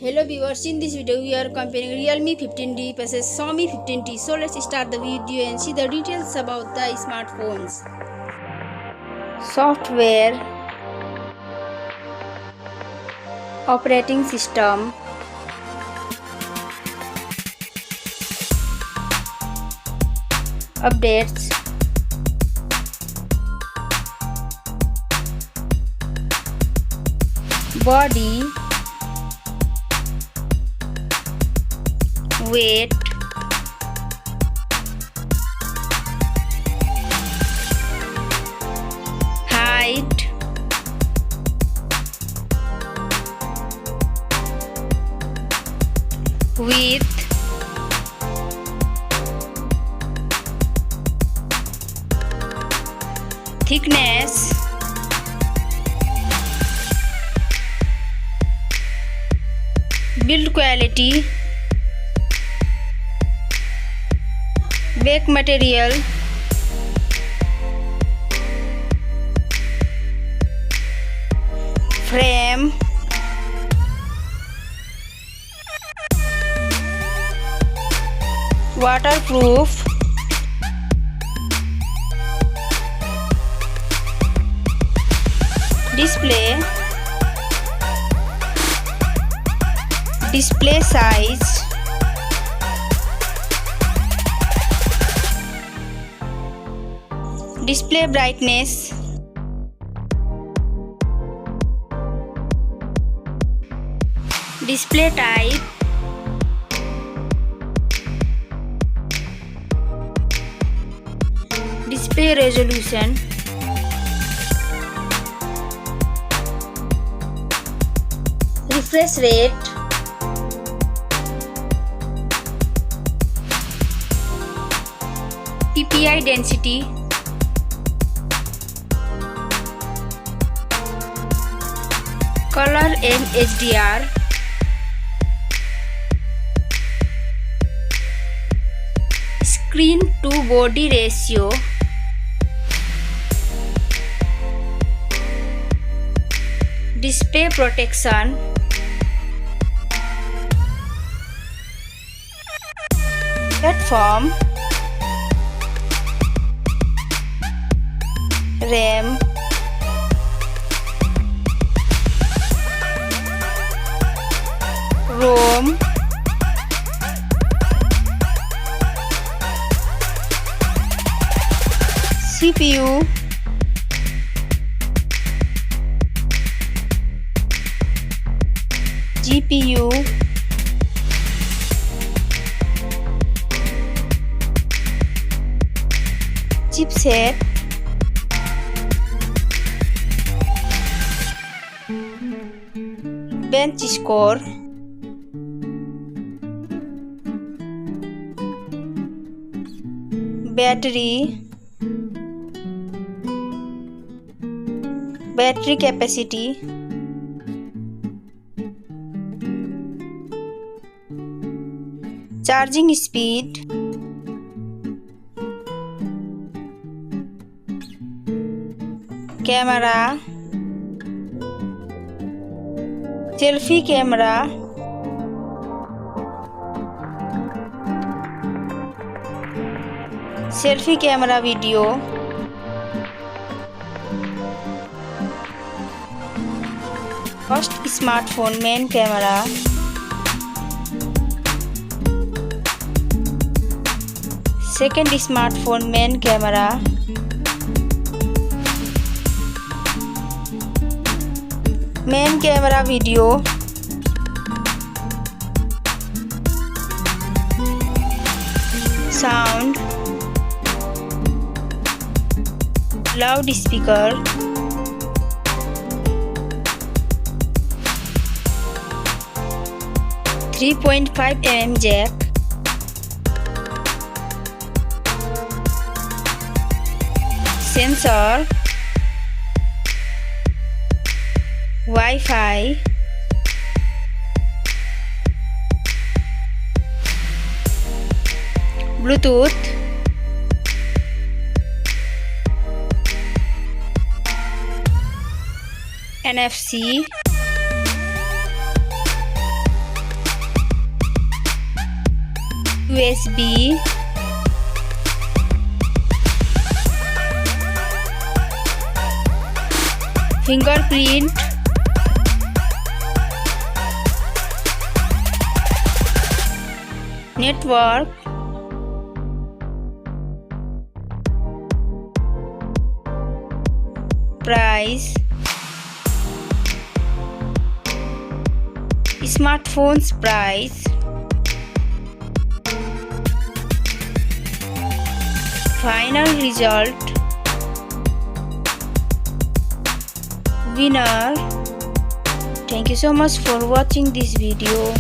Hello viewers, in this video we are comparing Realme 15T versus Xiaomi 15T. So let's start the video and see the details about the smartphones. Software, operating system, updates, body, weight, height, width, thickness, build quality, back material, frame, waterproof, display size, display brightness, display type, display resolution, refresh rate, PPI density, color and HDR, screen to body ratio, display protection, platform, RAM, ROM, CPU, GPU, chipset, bench score, battery capacity, charging speed, camera, selfie camera, selfie camera video, first smartphone main camera, second smartphone main camera, main camera video, sound, loudspeaker, .5mm jack, sensor, Wi-Fi, Bluetooth, NFC, USB, fingerprint, network, price, smartphone's price, final result, winner. Thank you so much for watching this video.